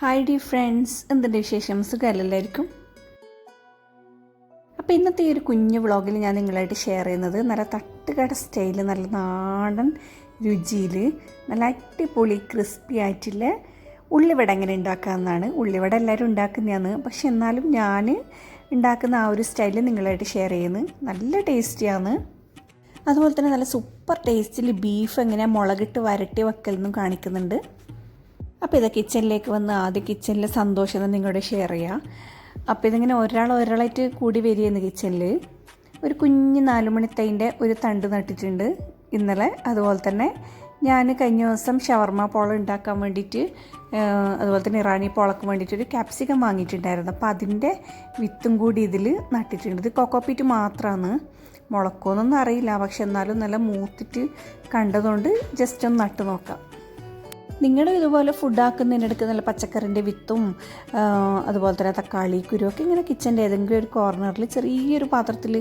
Hi D friends, എന്തുണ്ട് വിശേഷം? സുഖമല്ലായിരിക്കും. അപ്പോൾ ഇന്നത്തെ ഈ ഒരു കുഞ്ഞു വ്ളോഗിൽ ഞാൻ നിങ്ങളായിട്ട് ഷെയർ ചെയ്യുന്നത് നല്ല തട്ടുകട സ്റ്റൈൽ, നല്ല നാടൻ രുചിയിൽ നല്ല അടിപൊളി ക്രിസ്പി ആയിട്ടുള്ള ഉള്ളിവട എങ്ങനെ ഉണ്ടാക്കാമെന്നാണ്. ഉള്ളിവട എല്ലാവരും ഉണ്ടാക്കുന്നതാണ്, പക്ഷെ എന്നാലും ഞാൻ ഉണ്ടാക്കുന്ന ആ ഒരു സ്റ്റൈൽ നിങ്ങളായിട്ട് ഷെയർ ചെയ്യുന്നത്. നല്ല ടേസ്റ്റിയാണ്. അതുപോലെ തന്നെ നല്ല സൂപ്പർ ടേസ്റ്റിൽ ബീഫ് എങ്ങനെ മുളകിട്ട് വരട്ടി വെക്കലെന്നും കാണിക്കുന്നുണ്ട്. അപ്പോൾ ഇത് കിച്ചണിലേക്ക് വന്ന് ആദ്യം കിച്ചണിലെ സന്തോഷം നിങ്ങളോട് ഷെയർ ചെയ്യാം. അപ്പോൾ ഇതിങ്ങനെ ഒരാളായിട്ട് കൂടി വരികയെന്ന് കിച്ചണിൽ ഒരു കുഞ്ഞ് 4 മണിത്തൈൻ്റെ ഒരു തണ്ട് നട്ടിട്ടുണ്ട് ഇന്നലെ. അതുപോലെ തന്നെ ഞാൻ കഴിഞ്ഞ ദിവസം ഷവർമ പോള ഉണ്ടാക്കാൻ വേണ്ടിയിട്ട്, അതുപോലെ തന്നെ ഇറാനി പോളക്ക് വേണ്ടിയിട്ടൊരു ക്യാപ്സിക്കം വാങ്ങിയിട്ടുണ്ടായിരുന്നു. അപ്പോൾ അതിൻ്റെ വിത്തും കൂടി ഇതിൽ നട്ടിട്ടുണ്ട്. ഇത് കൊക്കോപ്പീറ്റ് മാത്രമാണ്, മുളക്കോന്നൊന്നും അറിയില്ല, പക്ഷെ എന്നാലും നല്ല മൂത്തിട്ട് കണ്ടതുകൊണ്ട് ജസ്റ്റ് ഒന്ന് നട്ട് നോക്കാം. നിങ്ങളുടെ ഇതുപോലെ ഫുഡാക്കുന്നതിനിടയ്ക്ക് നല്ല പച്ചക്കറിൻ്റെ വിത്തും അതുപോലെ തന്നെ തക്കാളി കുരുവൊക്കെ ഇങ്ങനെ കിച്ചൻ്റെ ഏതെങ്കിലും ഒരു കോർണറിൽ ചെറിയൊരു പാത്രത്തിൽ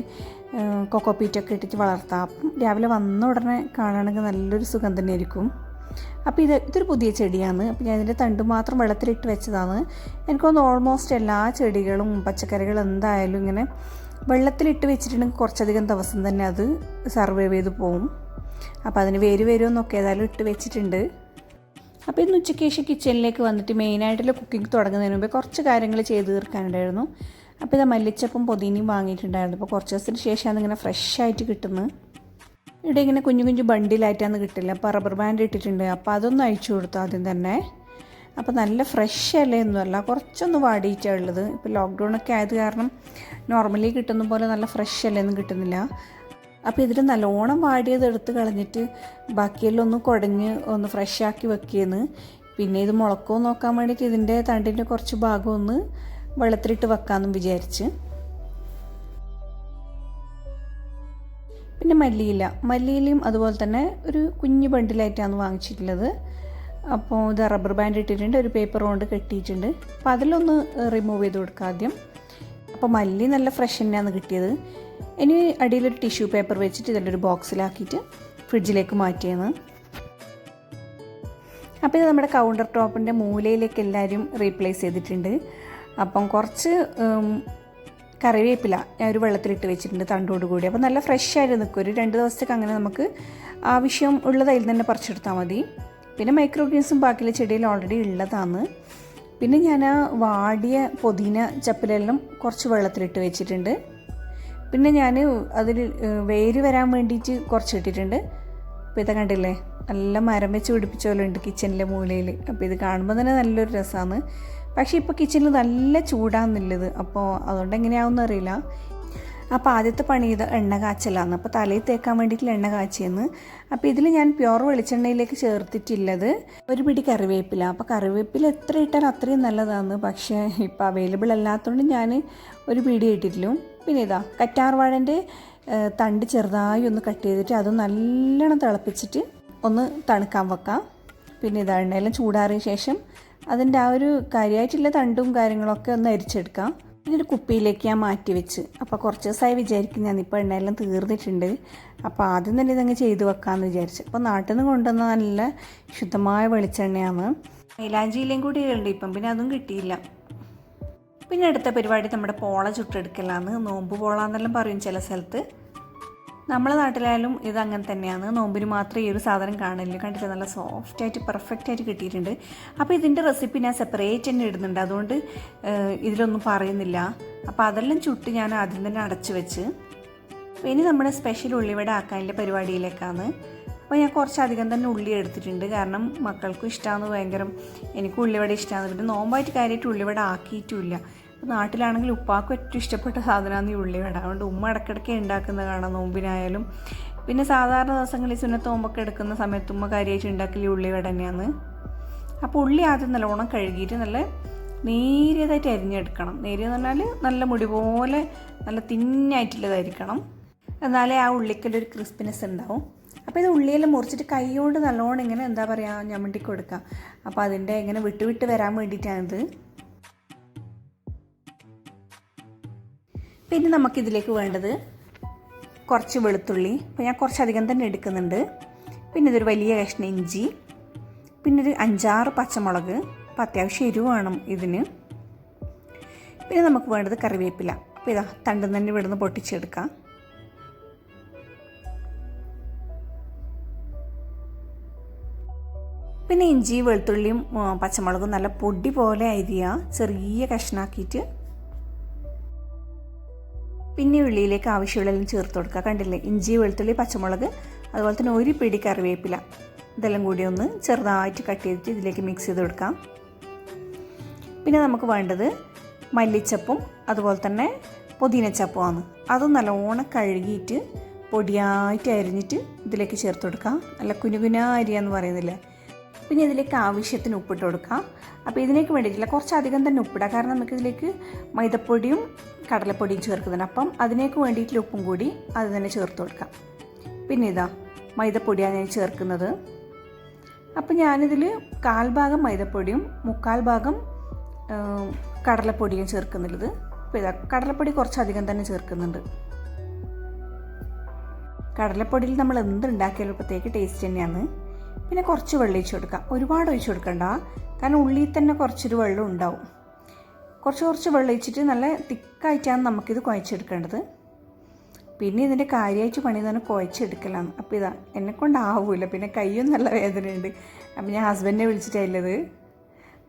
കൊക്കോപ്പീറ്റൊക്കെ ഇട്ടിട്ട് വളർത്താം. അപ്പം രാവിലെ വന്ന ഉടനെ കാണുകയാണെങ്കിൽ നല്ലൊരു സുഖം തന്നെയായിരിക്കും. അപ്പോൾ ഇതൊരു പുതിയ ചെടിയാണ്. അപ്പോൾ ഞാൻ ഇതിൻ്റെ തണ്ട് മാത്രം വെള്ളത്തിലിട്ട് വെച്ചതാണ്. എനിക്കൊന്ന് ഓൾമോസ്റ്റ് എല്ലാ ചെടികളും പച്ചക്കറികളും എന്തായാലും ഇങ്ങനെ വെള്ളത്തിലിട്ട് വെച്ചിട്ടുണ്ടെങ്കിൽ കുറച്ചധികം ദിവസം തന്നെ അത് സർവൈവ് ചെയ്ത് പോവും. അപ്പോൾ അതിന് വരുമെന്നൊക്കെ ഏതായാലും ഇട്ട് വെച്ചിട്ടുണ്ട്. അപ്പോൾ ഇന്ന് ഉച്ചയ്ക്ക് ശേഷം കിച്ചണിലേക്ക് വന്നിട്ട് മെയിനായിട്ടുള്ള കുക്കിംഗ് തുടങ്ങുന്നതിന് മുമ്പേ കുറച്ച് കാര്യങ്ങൾ ചെയ്ത് തീർക്കാനുണ്ടായിരുന്നു. അപ്പോൾ ഇത് മല്ലിച്ചപ്പും പൊതിനയും വാങ്ങിയിട്ടുണ്ടായിരുന്നു. അപ്പോൾ കുറച്ച് ദിവസത്തിന് ശേഷമാണ് ഇങ്ങനെ ഫ്രഷ് ആയിട്ട് കിട്ടുന്നത്. ഇവിടെ ഇങ്ങനെ കുഞ്ഞു ബണ്ടിലായിട്ടാണ് കിട്ടില്ല. അപ്പോൾ റബ്ബർ ബാൻഡ് ഇട്ടിട്ടുണ്ട്. അപ്പോൾ അതൊന്ന് അഴിച്ചു കൊടുത്തു ആദ്യം തന്നെ. അപ്പോൾ നല്ല ഫ്രഷ് അല്ലയൊന്നുമല്ല, കുറച്ചൊന്ന് വാടിയിട്ടാണ് ഉള്ളത്. ഇപ്പോൾ ലോക്ക്ഡൗണൊക്കെ ആയത് കാരണം നോർമലി കിട്ടുന്ന പോലെ നല്ല ഫ്രഷ് അല്ലയൊന്നും കിട്ടുന്നില്ല. അപ്പോൾ ഇതിൽ നല്ലോണം വാടിയത് എടുത്ത് കളഞ്ഞിട്ട് ബാക്കിയെല്ലാം ഒന്ന് കുടഞ്ഞ് ഒന്ന് ഫ്രഷ് ആക്കി വെക്കിയെന്ന്. പിന്നെ ഇത് മുളക്കോ നോക്കാൻ വേണ്ടിയിട്ട് ഇതിൻ്റെ തണ്ടിൻ്റെ കുറച്ച് ഭാഗം ഒന്ന് വെള്ളത്തിലിട്ട് വെക്കാമെന്നും വിചാരിച്ച്. പിന്നെ മല്ലിയിലയും അതുപോലെ തന്നെ ഒരു കുഞ്ഞു ബണ്ടിലായിട്ടാണ് വാങ്ങിച്ചിട്ടുള്ളത്. അപ്പോൾ ഇത് റബ്ബർ ബാൻഡ് ഇട്ടിട്ടുണ്ട്, ഒരു പേപ്പർ കൊണ്ട് കെട്ടിയിട്ടുണ്ട്. അപ്പോൾ അതിലൊന്ന് റിമൂവ് ചെയ്ത് കൊടുക്കാം ആദ്യം. അപ്പോൾ മല്ലി നല്ല ഫ്രഷ് തന്നെയാണ് കിട്ടിയത്. ഇനി അടിയിലൊരു ടിഷ്യൂ പേപ്പർ വെച്ചിട്ട് ഇതിലൊരു ബോക്സിലാക്കിയിട്ട് ഫ്രിഡ്ജിലേക്ക് മാറ്റിയെന്ന്. അപ്പോൾ ഇത് നമ്മുടെ കൗണ്ടർ ടോപ്പിൻ്റെ മൂലയിലേക്ക് എല്ലാവരും റീപ്ലേസ് ചെയ്തിട്ടുണ്ട്. അപ്പം കുറച്ച് കറിവേപ്പില ഞാൻ ഒരു വെള്ളത്തിലിട്ട് വെച്ചിട്ടുണ്ട് തണ്ടോട് കൂടി. അപ്പോൾ നല്ല ഫ്രഷ് ആയിട്ട് നിൽക്കും. ഒരു 2 ദിവസത്തേക്ക് അങ്ങനെ നമുക്ക് ആവശ്യം ഉള്ളത് അതിൽ തന്നെ പറിച്ചെടുത്താൽ മതി. പിന്നെ മൈക്രോ ഗ്രീൻസും ബാക്കിയുള്ള ചെടിയിൽ ഓൾറെഡി ഉള്ളതാണ്. പിന്നെ ഞാൻ ആ വാടിയ പൊതിന ചപ്പിലെല്ലാം കുറച്ച് വെള്ളത്തിലിട്ട് വെച്ചിട്ടുണ്ട്. പിന്നെ ഞാൻ അതിൽ വേര് വരാൻ വേണ്ടിയിട്ട് കുറച്ച് ഇട്ടിട്ടുണ്ട്. അപ്പോൾ ഇത് കണ്ടില്ലേ, നല്ല മരം വെച്ച് പിടിപ്പിച്ച പോലെ ഉണ്ട് കിച്ചണിലെ മൂലയിൽ. അപ്പോൾ ഇത് കാണുമ്പോൾ തന്നെ നല്ലൊരു രസമാണ്. പക്ഷേ ഇപ്പോൾ കിച്ചണിൽ നല്ല ചൂടാണെന്നുള്ളത്. അപ്പോൾ അതുകൊണ്ട് എങ്ങനെയാവുമെന്ന് അറിയില്ല. അപ്പോൾ ആദ്യത്തെ പണി ഇത് എണ്ണ കാച്ചലാണ്. അപ്പോൾ തലയിൽ തേക്കാൻ വേണ്ടിയിട്ട് എണ്ണ കാച്ചിയെന്ന്. അപ്പോൾ ഇതിൽ ഞാൻ പ്യുവർ വെളിച്ചെണ്ണയിലേക്ക് ചേർത്തിട്ടുള്ളത് ഒരു പിടി കറിവേപ്പില. അപ്പോൾ കറിവേപ്പില എത്ര ഇട്ടാലും അത്രയും നല്ലതാണ്. പക്ഷേ ഇപ്പോൾ അവൈലബിൾ അല്ലാത്തതുകൊണ്ട് ഞാൻ ഒരു പിടി ഇട്ടിട്ടില്ല. പിന്നെ ഇതാ കറ്റാർവാഴൻ്റെ തണ്ട് ചെറുതായി ഒന്ന് കട്ട് ചെയ്തിട്ട് അത് നല്ലോണം തിളപ്പിച്ചിട്ട് ഒന്ന് തണുക്കാൻ വെക്കാം. പിന്നെ ഇതാ എണ്ണയെല്ലാം ചൂടാറിയ ശേഷം അതിൻ്റെ ആ ഒരു കാര്യമായിട്ടുള്ള തണ്ടും കാര്യങ്ങളൊക്കെ ഒന്ന് അരിച്ചെടുക്കാം. ഇതൊരു കുപ്പിയിലേക്ക് ഞാൻ മാറ്റി വെച്ച്. അപ്പോൾ കുറച്ച് ദിവസമായി വിചാരിക്കും ഞാനിപ്പോൾ എണ്ണയെല്ലാം തീർന്നിട്ടുണ്ട്. അപ്പോൾ ആദ്യം തന്നെ ഇതങ്ങ് ചെയ്ത് വെക്കാമെന്ന് വിചാരിച്ചു. അപ്പോൾ നാട്ടിൽ നിന്ന് കൊണ്ടുവന്ന നല്ല ശുദ്ധമായ വെളിച്ചെണ്ണയാണ്. മൈലാഞ്ചിയിലേയും കൂടി ഉണ്ട് ഇപ്പം, പിന്നെ അതും കിട്ടിയില്ല. പിന്നെ അടുത്ത പരിപാടി നമ്മുടെ പോള ചുട്ടെടുക്കലാണ്. നോമ്പ് പോള എന്നെല്ലാം പറയും ചില സ്ഥലത്ത്. നമ്മളെ നാട്ടിലായാലും ഇത് അങ്ങനെ തന്നെയാണ്. നോമ്പിന് മാത്രമേ ഈ ഒരു സാധനം കാണില്ല. കണ്ടിട്ട് നല്ല സോഫ്റ്റായിട്ട് പെർഫെക്റ്റായിട്ട് കിട്ടിയിട്ടുണ്ട്. അപ്പോൾ ഇതിൻ്റെ റെസിപ്പി ഞാൻ സെപ്പറേറ്റ് തന്നെ ഇടുന്നുണ്ട്, അതുകൊണ്ട് ഇതിലൊന്നും പറയുന്നില്ല. അപ്പോൾ അതെല്ലാം ചുട്ട് ഞാൻ ആദ്യം തന്നെ അടച്ചു വെച്ച്. അപ്പോൾ ഇനി നമ്മുടെ സ്പെഷ്യൽ ഉള്ളിവട ആക്കാനുള്ള പരിപാടിയിലേക്കാണ്. അപ്പോൾ ഞാൻ കുറച്ചധികം തന്നെ ഉള്ളി എടുത്തിട്ടുണ്ട്, കാരണം മക്കൾക്കും ഇഷ്ടമാണ് ഭയങ്കരം. എനിക്കും ഉള്ളിവട ഇഷ്ടമാണ്. പിന്നെ നോമ്പായിട്ട് കാര്യമായിട്ട് ഉള്ളിവട ആക്കിയിട്ടുമില്ല. അപ്പോൾ നാട്ടിലാണെങ്കിൽ ഉപ്പാക്കും ഏറ്റവും ഇഷ്ടപ്പെട്ട സാധനമാണ് ഈ ഉള്ളിവട. അതുകൊണ്ട് ഉമ്മ ഇടയ്ക്കിടയ്ക്ക് ഉണ്ടാക്കുന്നത് കാണാം നോമ്പിനായാലും. പിന്നെ സാധാരണ ദിവസങ്ങളിൽ സുന്നത്ത് നോമ്പൊക്കെ എടുക്കുന്ന സമയത്ത് ഉമ്മ കാര്യമായിട്ട് ഉണ്ടാക്കൽ ഈ ഉള്ളിവട തന്നെയാണ്. അപ്പോൾ ഉള്ളി ആദ്യം നല്ലോണം കഴുകിയിട്ട് നല്ല നേരിയതായിട്ട് അരിഞ്ഞെടുക്കണം. നേരിയെന്ന് പറഞ്ഞാൽ നല്ല മുടി പോലെ നല്ല തിന്നായിട്ടുള്ളതായിരിക്കണം, എന്നാലേ ആ ഉള്ളിക്കൊരു ക്രിസ്പിനെസ് ഉണ്ടാവും. അപ്പോൾ ഇത് ഉള്ളിയെല്ലാം മുറിച്ചിട്ട് കൈ കൊണ്ട് നല്ലോണം ഇങ്ങനെ എന്താ പറയുക ഞമ്മണ്ടി കൊടുക്കുക. അപ്പോൾ അതിൻ്റെ ഇങ്ങനെ വിട്ട് വരാൻ വേണ്ടിയിട്ടാണിത്. പിന്നെ നമുക്കിതിലേക്ക് വേണ്ടത് കുറച്ച് വെളുത്തുള്ളി. അപ്പോൾ ഞാൻ കുറച്ചധികം തന്നെ എടുക്കുന്നുണ്ട്. പിന്നെ ഇതൊരു വലിയ കഷ്ണം ഇഞ്ചി, പിന്നെ ഒരു 5-6 പച്ചമുളക്, അപ്പോൾ അത്യാവശ്യം എരിവ് വേണം ഇതിന്. പിന്നെ നമുക്ക് വേണ്ടത് കറിവേപ്പില. അപ്പോൾ ഇതാ തണ്ടും തന്നെ ഇവിടുന്ന് പൊട്ടിച്ചെടുക്കാം. പിന്നെ ഇഞ്ചി വെളുത്തുള്ളിയും പച്ചമുളകും നല്ല പൊടി പോലെ അരിയുക, ചെറിയ കഷ്ണാക്കിയിട്ട്. പിന്നെ ഉള്ളിയിലേക്ക് ആവശ്യമുള്ളതെല്ലാം ചേർത്ത് കൊടുക്കുക. കണ്ടില്ലേ, ഇഞ്ചി വെളുത്തുള്ളി പച്ചമുളക്, അതുപോലെ തന്നെ ഒരു പിടി കറിവേപ്പില, ഇതെല്ലാം കൂടി ഒന്ന് ചെറുതായിട്ട് കട്ട് ചെയ്തിട്ട് ഇതിലേക്ക് മിക്സ് ചെയ്ത് കൊടുക്കാം. പിന്നെ നമുക്ക് വേണ്ടത് മല്ലിച്ചപ്പും അതുപോലെ തന്നെ പുതിനച്ചപ്പുമാണ്. അതും നല്ലോണം കഴുകിയിട്ട് പൊടിയായിട്ട് അരിഞ്ഞിട്ട് ഇതിലേക്ക് ചേർത്ത് കൊടുക്കാം. നല്ല കുനുകുന അരിയാന്ന് പറയുന്നില്ല. പിന്നെ ഇതിലേക്ക് ആവശ്യത്തിന് ഉപ്പിട്ട് കൊടുക്കാം. അപ്പോൾ ഇതിലേക്ക് വേണ്ടിയിട്ടില്ല, കുറച്ചധികം തന്നെ ഉപ്പിടുക, കാരണം നമുക്കിതിലേക്ക് മൈദപ്പൊടിയും കടലപ്പൊടിയും ചേർക്കുന്നുണ്ട്. അപ്പം അതിനേക്ക് വേണ്ടിയിട്ടുള്ള ഉപ്പും കൂടി അത് തന്നെ ചേർത്ത് കൊടുക്കാം. പിന്നെ ഇതാ മൈദപ്പൊടിയാണ് ഞാൻ ചേർക്കുന്നത്. അപ്പം ഞാനിതിൽ 1/4 ഭാഗം മൈദപ്പൊടിയും 3/4 ഭാഗം കടലപ്പൊടിയും ചേർക്കുന്നുള്ളത്. അപ്പോൾ ഇതാ കടലപ്പൊടി കുറച്ചധികം തന്നെ ചേർക്കുന്നുണ്ട്. കടലപ്പൊടിയിൽ നമ്മൾ എന്തുണ്ടാക്കിയാലും പ്രത്യേക ടേസ്റ്റ് തന്നെയാണ്. പിന്നെ കുറച്ച് വെള്ളം ഒഴിച്ച് കൊടുക്കുക, ഒരുപാട് ഒഴിച്ച് കൊടുക്കണ്ട, കാരണം ഉള്ളിൽ തന്നെ കുറച്ചൊരു വെള്ളം ഉണ്ടാവും. കുറച്ച് വെള്ളം ഒഴിച്ചിട്ട് നല്ല തിക്കായിട്ടാണ് നമുക്കിത് കുഴച്ചെടുക്കേണ്ടത്. പിന്നെ ഇതിൻ്റെ കാര്യമായിട്ട് പണി തന്നെ കുഴച്ചെടുക്കലാണ്. അപ്പോൾ ഇതാ എന്നെക്കൊണ്ടാവില്ല, പിന്നെ കയ്യും നല്ല വേദനയുണ്ട്. അപ്പോൾ ഞാൻ ഹസ്ബൻഡിനെ വിളിച്ചിട്ടായുള്ളത്.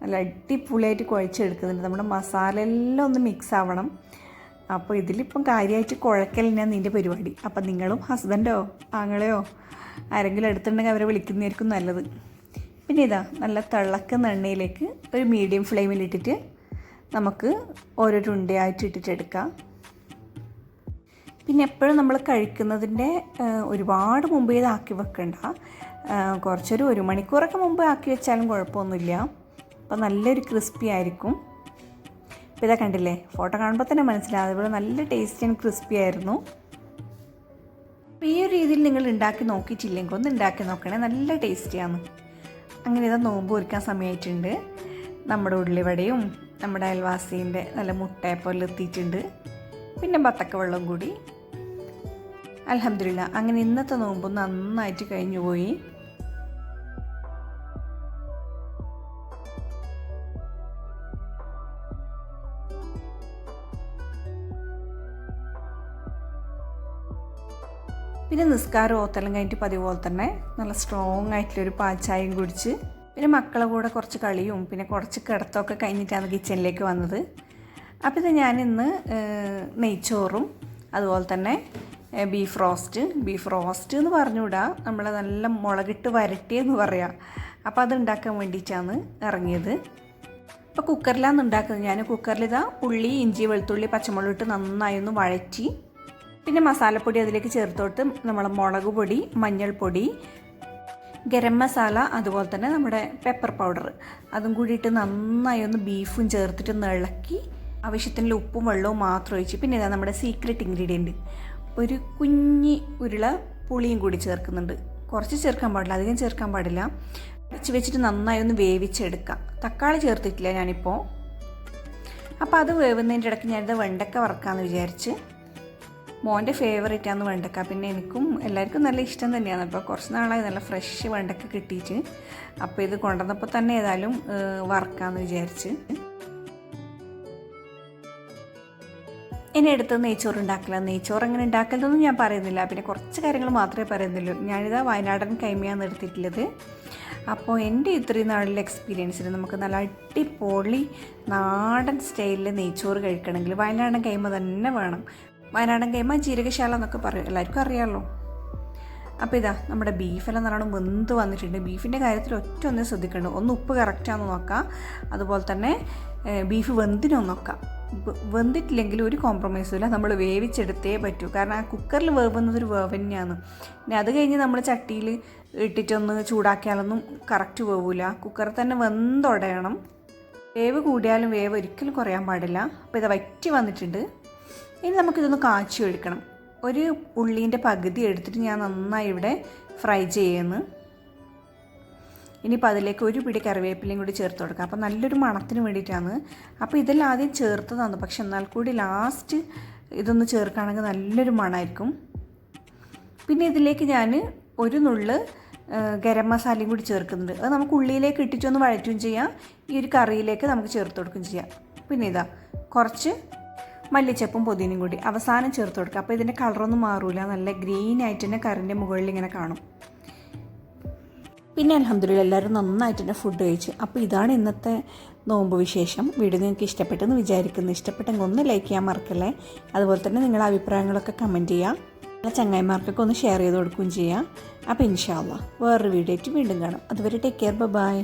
നല്ല അടിപൊളിയായിട്ട് കുഴച്ചെടുക്കുന്നുണ്ട്. നമ്മുടെ മസാല എല്ലാം ഒന്ന് മിക്സ് ആവണം. അപ്പോൾ ഇതിലിപ്പം കാര്യമായിട്ട് കുഴക്കലിനാണ് നിൻ്റെ പരിപാടി. അപ്പം നിങ്ങളും ഹസ്ബൻഡോ ആങ്ങളെയോ ആരെങ്കിലും എടുത്തിട്ടുണ്ടെങ്കിൽ അവരെ വിളിക്കുന്നതായിരിക്കും നല്ലത്. പിന്നെ ഇതാ നല്ല തിളക്കുന്ന എണ്ണയിലേക്ക് ഒരു മീഡിയം ഫ്ലെയിമിലിട്ടിട്ട് നമുക്ക് ഓരോ ഉണ്ടയായിട്ട് ഇട്ടിട്ടെടുക്കാം. പിന്നെ എപ്പോഴും നമ്മൾ കഴിക്കുന്നതിൻ്റെ ഒരുപാട് മുമ്പ് ഇതാക്കി വെക്കണ്ട, കുറച്ചൊരു 1 മണിക്കൂറൊക്കെ മുമ്പ് ആക്കി വെച്ചാലും കുഴപ്പമൊന്നുമില്ല. അപ്പോൾ നല്ലൊരു ക്രിസ്പി ആയിരിക്കും. ഇപ്പോൾ ഇതാ കണ്ടില്ലേ, ഫോട്ടോ കാണുമ്പോൾ തന്നെ മനസ്സിലാവും അതുപോലെ നല്ല ടേസ്റ്റി ആൻഡ് ക്രിസ്പി ആയിരുന്നു. അപ്പോൾ ഈ ഒരു രീതിയിൽ നിങ്ങൾ ഉണ്ടാക്കി നോക്കിയിട്ടില്ലെങ്കിൽ ഒന്ന് ഉണ്ടാക്കി നോക്കണേ, നല്ല ടേസ്റ്റിയാണ്. അങ്ങനെ ഇതാ നോമ്പ് ഒരുക്കാൻ സമയമായിട്ടുണ്ട്. നമ്മുടെ ഉള്ളിവടയും നമ്മുടെ അയൽവാസീൻ്റെ നല്ല മുട്ടയപ്പോലെ എത്തിയിട്ടുണ്ട്. പിന്നെ ബത്തക്ക വെള്ളം കൂടി. അൽഹംദുലില്ലാ, അങ്ങനെ ഇന്നത്തെ നോമ്പ് നന്നായിട്ട് കഴിഞ്ഞു പോയി. പിന്നെ നിസ്കാരം ഓത്തെല്ലാം കഴിഞ്ഞിട്ട് പതിവ് പോലെ തന്നെ നല്ല സ്ട്രോങ് ആയിട്ടുള്ളൊരു പാൽച്ചായയും കുടിച്ച് പിന്നെ മക്കളെ കൂടെ കുറച്ച് കളിയും പിന്നെ കുറച്ച് കിടത്തമൊക്കെ കഴിഞ്ഞിട്ടാണ് കിച്ചണിലേക്ക് വന്നത്. അപ്പോൾ ഇത് ഞാനിന്ന് നെയ്ച്ചോറും അതുപോലെ തന്നെ ബീഫ് റോസ്റ്റ് എന്ന് പറഞ്ഞുകൂടാ, നമ്മൾ നല്ല മുളകിട്ട് വരട്ടിയെന്ന് പറയാം. അപ്പോൾ അത് ഉണ്ടാക്കാൻ വേണ്ടിയിട്ടാണ് ഇറങ്ങിയത്. അപ്പോൾ കുക്കറിലാണ് ഉണ്ടാക്കുന്നത്. ഞാൻ കുക്കറിൽ ഇതാ ഉള്ളി ഇഞ്ചി വെളുത്തുള്ളി പച്ചമുളക് ഇട്ട് നന്നായി ഒന്ന് വഴറ്റി പിന്നെ മസാലപ്പൊടി അതിലേക്ക് ചേർത്തോട്ട് നമ്മൾ മുളക് പൊടി മഞ്ഞൾപ്പൊടി ഗരം മസാല അതുപോലെ തന്നെ നമ്മുടെ പെപ്പർ പൗഡർ അതും കൂടിയിട്ട് നന്നായി ഒന്ന് ബീഫും ചേർത്തിട്ട് ഇളക്കി ആവശ്യത്തിനുള്ള ഉപ്പും വെള്ളവും മാത്രം ഒഴിച്ച് പിന്നെ ഇതാ നമ്മുടെ സീക്രട്ട് ഇൻഗ്രീഡിയൻറ്റ് ഒരു കുഞ്ഞി ഉരുള പുളിയും കൂടി ചേർക്കുന്നുണ്ട്. കുറച്ച് ചേർക്കാൻ പാടില്ല, അധികം ചേർക്കാൻ പാടില്ല. വെച്ചിട്ട് നന്നായി ഒന്ന് വേവിച്ചെടുക്കാം. തക്കാളി ചേർത്തിട്ടില്ല ഞാനിപ്പോൾ. അപ്പോൾ അത് വേവുന്നതിൻ്റെ ഇടയ്ക്ക് ഞാനിത് വെണ്ടക്ക വറക്കാമെന്ന് വിചാരിച്ച്. മോൻ്റെ ഫേവറേറ്റാണ് വെണ്ടക്ക, പിന്നെ എനിക്കും എല്ലാവർക്കും നല്ല ഇഷ്ടം തന്നെയാണ്. അപ്പോൾ കുറച്ച് നാളായി നല്ല ഫ്രഷ് വെണ്ടക്ക കിട്ടിയിട്ട്. അപ്പോൾ ഇത് കൊണ്ടുവന്നപ്പോൾ തന്നെ ഏതായാലും വറക്കാമെന്ന് വിചാരിച്ച്. ഇനി അടുത്ത് നെയ്ച്ചോറ് ഉണ്ടാക്കില്ല. നെയ്ച്ചോറ് എങ്ങനെ ഉണ്ടാക്കലൊന്നും ഞാൻ പറയുന്നില്ല, പിന്നെ കുറച്ച് കാര്യങ്ങൾ മാത്രമേ പറയുന്നുള്ളൂ. ഞാനിതാ വയനാടൻ കൈമയാണ് എടുത്തിട്ടുള്ളത്. അപ്പോൾ എൻ്റെ ഇത്രയും നാളിലെ എക്സ്പീരിയൻസിൽ നമുക്ക് നല്ല അടിപൊളി നാടൻ സ്റ്റൈലിൽ നെയ്ച്ചോറ് കഴിക്കണമെങ്കിൽ വയനാടൻ കൈമ തന്നെ വേണം. വയനാടൻ കൈമ ജീരകശാല എന്നൊക്കെ പറയും, എല്ലാവർക്കും അറിയാമല്ലോ. അപ്പോൾ ഇതാ നമ്മുടെ ബീഫെല്ലാം നല്ലോണം വെന്ത് വന്നിട്ടുണ്ട്. ബീഫിൻ്റെ കാര്യത്തിൽ ഒന്നും ശ്രദ്ധിക്കേണ്ടത്, ഒന്ന് ഉപ്പ് കറക്റ്റാണെന്ന് നോക്കാം, അതുപോലെ തന്നെ ബീഫ് വെന്തിനോ നോക്കാം. വെന്തിട്ടില്ലെങ്കിൽ ഒരു കോംപ്രമൈസും ഇല്ല, നമ്മൾ വേവിച്ചെടുത്തേ പറ്റൂ. കാരണം ആ കുക്കറിൽ വേവുന്നതൊരു വേവ് തന്നെയാണ്. പിന്നെ അത് കഴിഞ്ഞ് നമ്മൾ ചട്ടിയിൽ ഇട്ടിട്ടൊന്ന് ചൂടാക്കിയാലൊന്നും കറക്റ്റ് വേവില്ല. കുക്കറിൽ തന്നെ വെന്തുടയണം. വേവ് കൂടിയാലും വേവ് ഒരിക്കലും കുറയാൻ പാടില്ല. അപ്പോൾ ഇത് വറ്റി വന്നിട്ടുണ്ട്. ഇനി നമുക്കിതൊന്ന് കാച്ചി എടുക്കണം. ഒരു ഉള്ളീൻ്റെ പകുതി എടുത്തിട്ട് ഞാൻ നന്നായി ഇവിടെ ഫ്രൈ ചെയ്യുന്നു. ഇനിയിപ്പോൾ അതിലേക്ക് ഒരു പിടി കറിവേപ്പിലയും കൂടി ചേർത്ത് കൊടുക്കാം. അപ്പോൾ നല്ലൊരു മണത്തിന് വേണ്ടിയിട്ടാണ്. അപ്പോൾ ഇതെല്ലാം ആദ്യം ചേർത്തതാണ്, പക്ഷെ എന്നാൽ കൂടി ലാസ്റ്റ് ഇതൊന്ന് ചേർക്കുകയാണെങ്കിൽ നല്ലൊരു മണമായിരിക്കും. പിന്നെ ഇതിലേക്ക് ഞാൻ ഒരു നുള്ള് ഗരം മസാലയും കൂടി ചേർക്കുന്നുണ്ട്. അത് നമുക്ക് ഉള്ളിയിലേക്ക് ഇട്ടിട്ടൊന്ന് വഴറ്റുകയും ചെയ്യാം, ഈ ഒരു കറിയിലേക്ക് നമുക്ക് ചേർത്ത് കൊടുക്കുകയും ചെയ്യാം. പിന്നെ ഇതാ കുറച്ച് മല്ലിച്ചപ്പും പുതിനയും കൂടി അവസാനം ചേർത്ത് കൊടുക്കുക. അപ്പോൾ ഇതിൻ്റെ കളറൊന്നും മാറില്ല, നല്ല ഗ്രീൻ ആയിട്ട് തന്നെ കറിൻ്റെ മുകളിൽ ഇങ്ങനെ കാണും. പിന്നെ അൽഹംദുലില്ലാ എല്ലാവരും നന്നായിട്ട് തന്നെ ഫുഡ് കഴിച്ചു. അപ്പോൾ ഇതാണ് ഇന്നത്തെ നോമ്പ് വിശേഷം. വീഡിയോ നിങ്ങൾക്ക് ഇഷ്ടപ്പെട്ടെന്ന് വിചാരിക്കുന്നു. ഇഷ്ടപ്പെട്ടെങ്കിൽ ഒന്ന് ലൈക്ക് ചെയ്യാൻ മറക്കല്ലേ. അതുപോലെ തന്നെ നിങ്ങളുടെ അഭിപ്രായങ്ങളൊക്കെ കമൻറ്റ് ചെയ്യുക. നിങ്ങളുടെ ചങ്ങായിമാർക്കൊക്കെ ഒന്ന് ഷെയർ ചെയ്ത് കൊടുക്കുകയും ചെയ്യുക. അപ്പോൾ ഇൻഷാ അല്ലാഹ് വേറൊരു വീഡിയോ ആയിട്ട് വീണ്ടും കാണാം. അതുവരെ ടേക്ക് കെയർ, ബൈ.